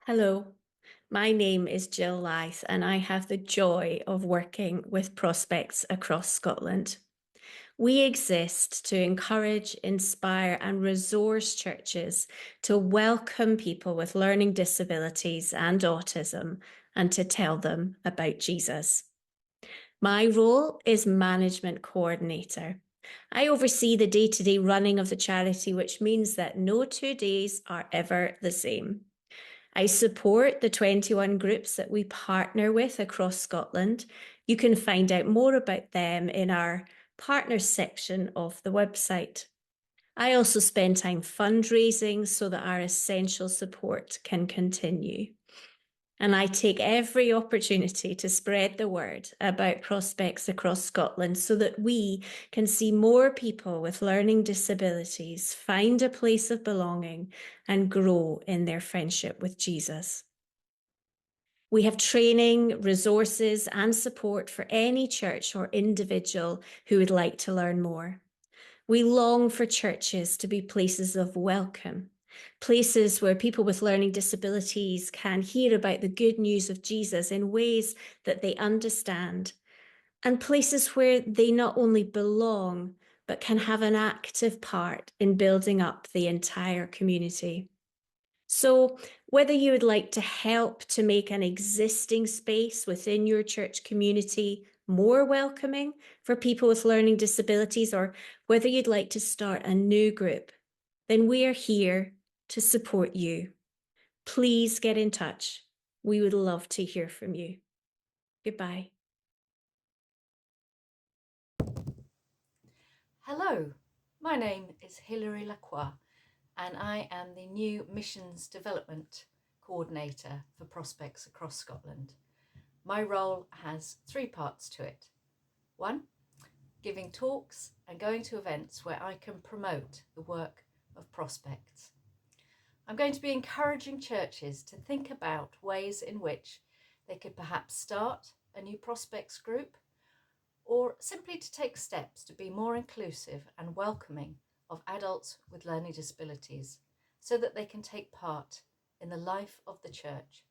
Hello, my name is Jill Lyth, and I have the joy of working with prospects across Scotland. We exist to encourage, inspire, and resource churches to welcome people with learning disabilities and autism and to tell them about Jesus. My role is management coordinator. I oversee the day-to-day running of the charity, which means that no 2 days are ever the same. I support the 21 groups that we partner with across Scotland. You can find out more about them in our partners section of the website. I also spend time fundraising so that our essential support can continue. And I take every opportunity to spread the word about prospects across Scotland so that we can see more people with learning disabilities find a place of belonging and grow in their friendship with Jesus. We have training, resources, and support for any church or individual who would like to learn more. We long for churches to be places of welcome, places where people with learning disabilities can hear about the good news of Jesus in ways that they understand, and places where they not only belong, but can have an active part in building up the entire community. So, whether you would like to help to make an existing space within your church community more welcoming for people with learning disabilities, or whether you'd like to start a new group, then we are here to support you. Please get in touch. We would love to hear from you. Goodbye. Hello, my name is Hilary Lacroix and I am the new Missions Development Coordinator for Prospects across Scotland. My role has three parts to it. One, giving talks and going to events where I can promote the work of Prospects. I'm going to be encouraging churches to think about ways in which they could perhaps start a new Prospects group, or simply to take steps to be more inclusive and welcoming of adults with learning disabilities so that they can take part in the life of the church.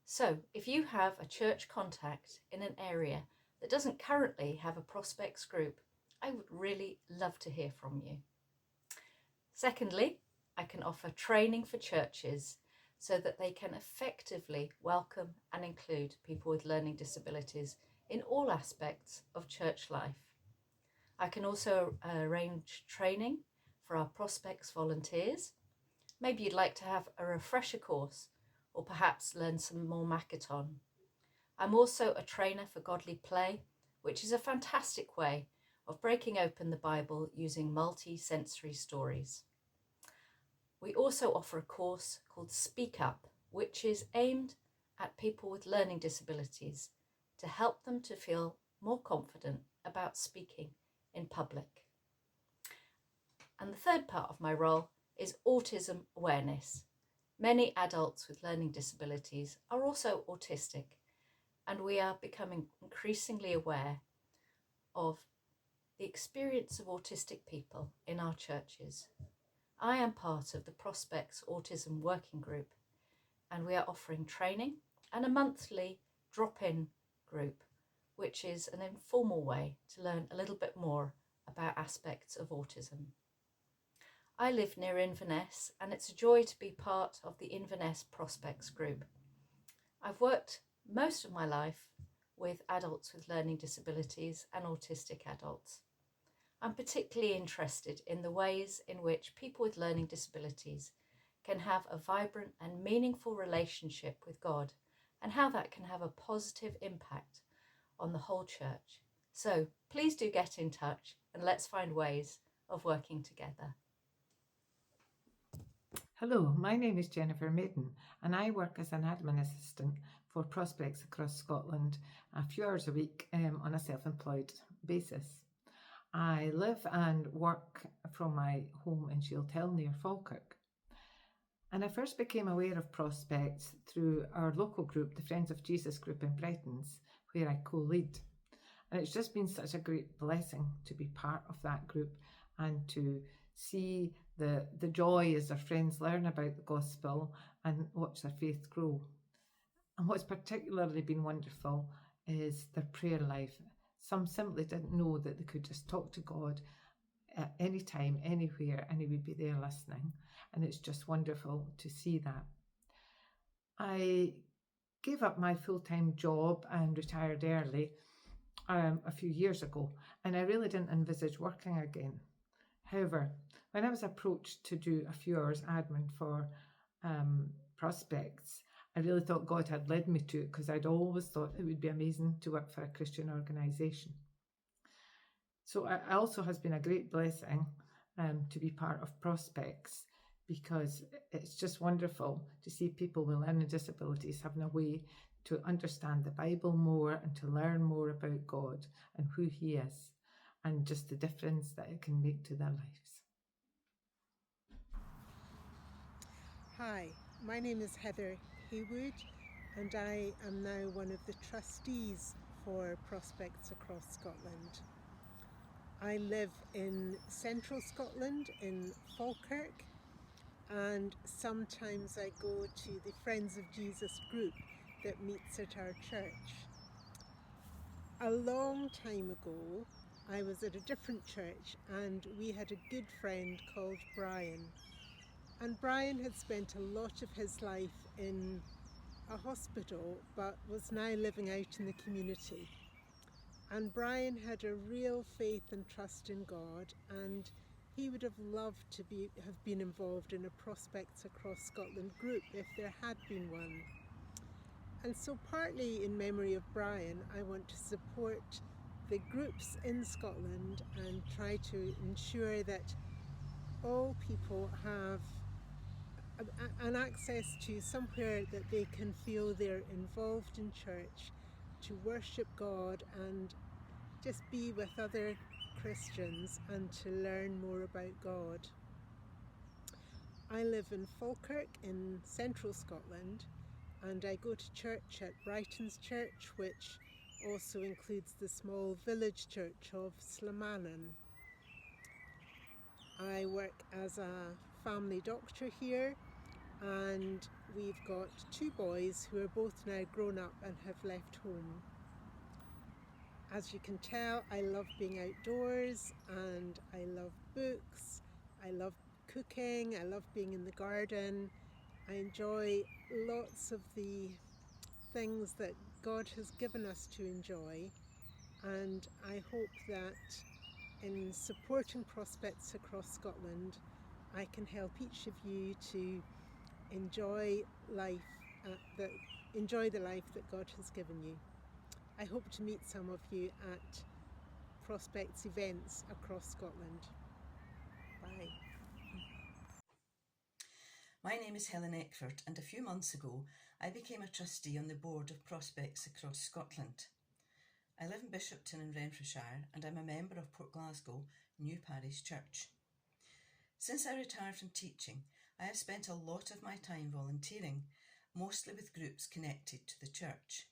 So if you have a church contact in an area that doesn't currently have a prospects group, I would really love to hear from you. Secondly, I can offer training for churches so that they can effectively welcome and include people with learning disabilities in all aspects of church life. I can also arrange training for our prospects volunteers. Maybe you'd like to have a refresher course or perhaps learn some more Makaton. I'm also a trainer for godly play, which is a fantastic way of breaking open the Bible using multi-sensory stories. We also offer a course called Speak Up, which is aimed at people with learning disabilities to help them to feel more confident about speaking in public. And the third part of my role is autism awareness. Many adults with learning disabilities are also autistic, and we are becoming increasingly aware of the experience of autistic people in our churches. I am part of the Prospects Autism Working Group, and we are offering training and a monthly drop-in group, which is an informal way to learn a little bit more about aspects of autism. I live near Inverness, and it's a joy to be part of the Inverness Prospects Group. I've worked most of my life with adults with learning disabilities and autistic adults. I'm particularly interested in the ways in which people with learning disabilities can have a vibrant and meaningful relationship with God, and how that can have a positive impact on the whole church. So please do get in touch and let's find ways of working together. Hello, my name is Jennifer Maiden, and I work as an admin assistant for prospects across Scotland a few hours a week on a self-employed basis. I live and work from my home in Shielthill near Falkirk. And I first became aware of prospects through our local group, the Friends of Jesus group in Bretons, where I co-lead. And it's just been such a great blessing to be part of that group and to see the joy as their friends learn about the gospel and watch their faith grow. And what's particularly been wonderful is their prayer life. Some simply didn't know that they could just talk to God at any time, anywhere, and He would be there listening. And it's just wonderful to see that. I gave up my full-time job and retired early a few years ago, and I really didn't envisage working again. However, when I was approached to do a few hours admin for Prospects, I really thought God had led me to it, because I'd always thought it would be amazing to work for a Christian organisation. So it also has been a great blessing to be part of Prospects, because it's just wonderful to see people with learning disabilities having a way to understand the Bible more and to learn more about God and who He is, and just the difference that it can make to their lives. Hi, my name is Heather Haywood, and I am now one of the trustees for Prospects Across Scotland. I live in central Scotland in Falkirk, and sometimes I go to the Friends of Jesus group that meets at our church. A long time ago, I was at a different church and we had a good friend called Brian. And Brian had spent a lot of his life in a hospital, but was now living out in the community. And Brian had a real faith and trust in God, and he would have loved to have been involved in a Prospects Across Scotland group if there had been one. And so, partly in memory of Brian, I want to support the groups in Scotland and try to ensure that all people have an access to somewhere that they can feel they're involved in church, to worship God and just be with other Christians and to learn more about God. I live in Falkirk in central Scotland, and I go to church at Brighton's Church, which also includes the small village church of Slamanan. I work as a family doctor here, and we've got 2 boys who are both now grown up and have left home. As you can tell, I love being outdoors and I love books, I love cooking, I love being in the garden. I enjoy lots of the things that God has given us to enjoy, and I hope that in supporting Prospects Across Scotland, I can help each of you to enjoy life, enjoy the life that God has given you. I hope to meet some of you at Prospects events across Scotland. Bye. My name is Helen Eckford, and a few months ago I became a trustee on the board of Prospects Across Scotland. I live in Bishopton in Renfrewshire, and I'm a member of Port Glasgow New Parish Church. Since I retired from teaching, I have spent a lot of my time volunteering, mostly with groups connected to the church.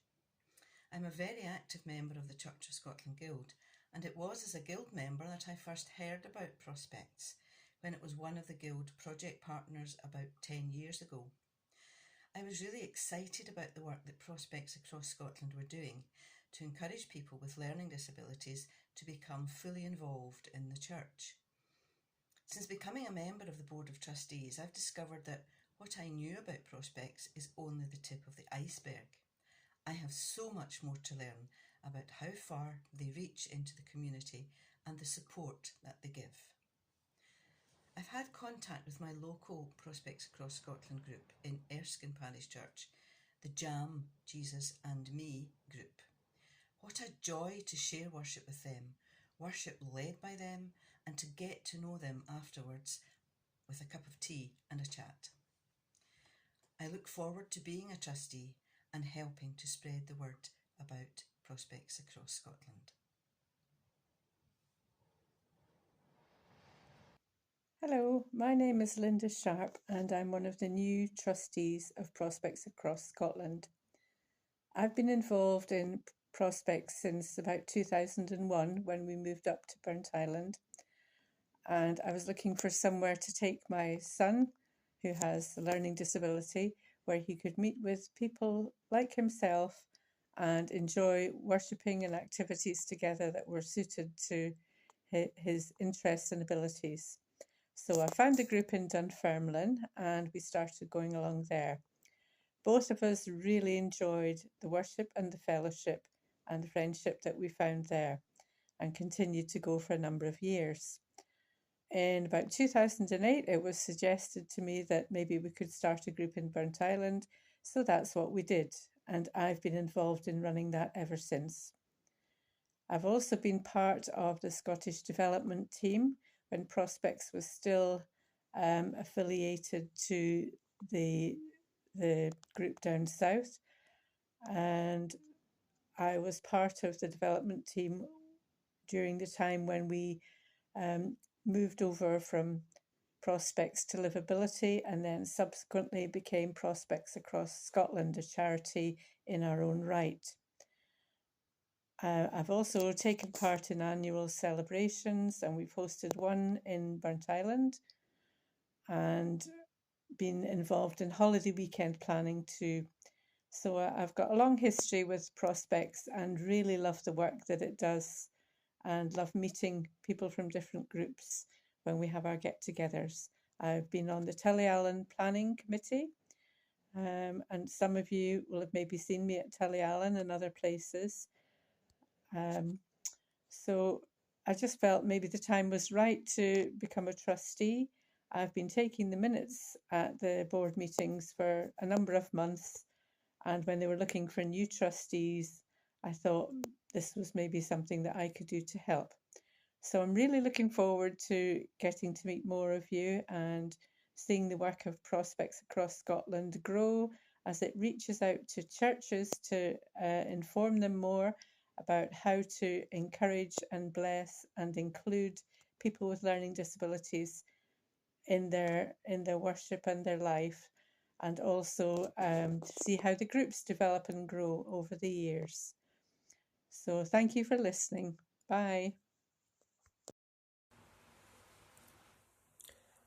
I'm a very active member of the Church of Scotland Guild, and it was as a guild member that I first heard about Prospects, when it was one of the Guild project partners about 10 years ago. I was really excited about the work that Prospects Across Scotland were doing to encourage people with learning disabilities to become fully involved in the church. Since becoming a member of the Board of Trustees, I've discovered that what I knew about Prospects is only the tip of the iceberg. I have so much more to learn about how far they reach into the community and the support that they give. I've had contact with my local Prospects Across Scotland group in Erskine Parish Church, the Jam, Jesus and Me group. What a joy to share worship with them, worship led by them, and to get to know them afterwards with a cup of tea and a chat. I look forward to being a trustee and helping to spread the word about Prospects Across Scotland. Hello, my name is Linda Sharp and I'm one of the new trustees of Prospects Across Scotland. I've been involved in Prospects since about 2001 when we moved up to Burnt Island. and I was looking for somewhere to take my son, who has a learning disability, where he could meet with people like himself and enjoy worshipping and activities together that were suited to his interests and abilities. So I found a group in Dunfermline and we started going along there. Both of us really enjoyed the worship and the fellowship and the friendship that we found there, and continued to go for a number of years. In about 2008, it was suggested to me that maybe we could start a group in Burnt Island, so that's what we did, and I've been involved in running that ever since. I've also been part of the Scottish development team when Prospects was still affiliated to the group down south, and I was part of the development team during the time when we moved over from Prospects to Livability, and then subsequently became Prospects Across Scotland, a charity in our own right. I've also taken part in annual celebrations, and we've hosted one in Burnt Island, and been involved in holiday weekend planning too. So I've got a long history with Prospects and really love the work that it does, and love meeting people from different groups when we have our get-togethers. I've been on the Tullyallen Planning Committee, and some of you will have maybe seen me at Tullyallen and other places. So I just felt maybe the time was right to become a trustee. I've been taking the minutes at the board meetings for a number of months, and when they were looking for new trustees, I thought this was maybe something that I could do to help. So I'm really looking forward to getting to meet more of you and seeing the work of Prospects Across Scotland grow as it reaches out to churches to inform them more about how to encourage and bless and include people with learning disabilities in their worship and their life, and also to see how the groups develop and grow over the years. So thank you for listening. Bye.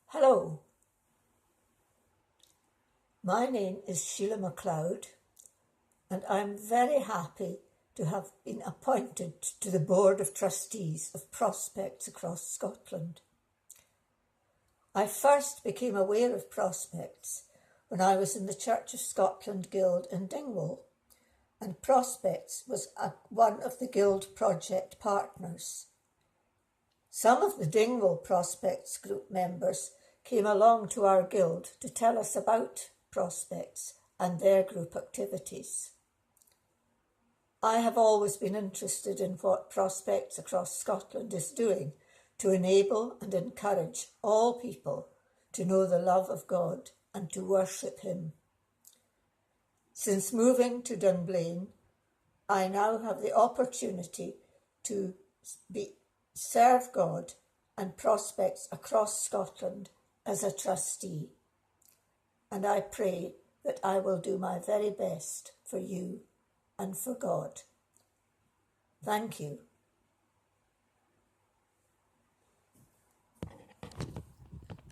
Hello, my name is Sheila MacLeod, and I'm very happy to have been appointed to the Board of Trustees of Prospects Across Scotland. I first became aware of Prospects when I was in the Church of Scotland Guild in Dingwall, and Prospects was one of the Guild project partners. Some of the Dingwall Prospects group members came along to our guild to tell us about Prospects and their group activities. I have always been interested in what Prospects Across Scotland is doing to enable and encourage all people to know the love of God and to worship Him. Since moving to Dunblane, I now have the opportunity to serve God and Prospects Across Scotland as a trustee, and I pray that I will do my very best for you and for God. Thank you.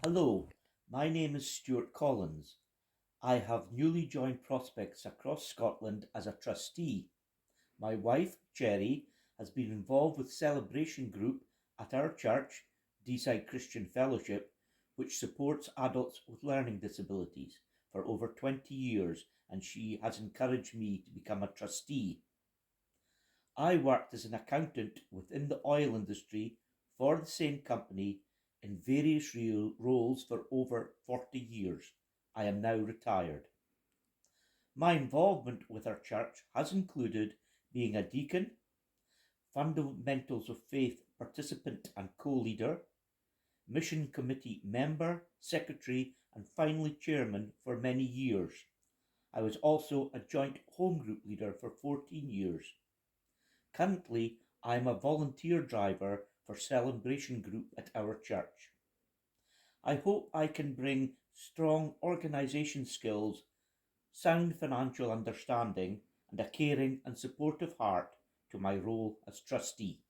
Hello, my name is Stuart Collins. I have newly joined Prospects Across Scotland as a trustee. My wife, Jerry, has been involved with Celebration Group at our church, Deeside Christian Fellowship, which supports adults with learning disabilities, for over 20 years, and she has encouraged me to become a trustee. I worked as an accountant within the oil industry for the same company in various roles for over 40 years. I am now retired. My involvement with our church has included being a deacon, Fundamentals of Faith participant and co-leader, mission committee member, secretary, and finally chairman for many years. I was also a joint home group leader for 14 years. Currently, I am a volunteer driver for Celebration Group at our church. I hope I can bring strong organisation skills, sound financial understanding, and a caring and supportive heart to my role as trustee.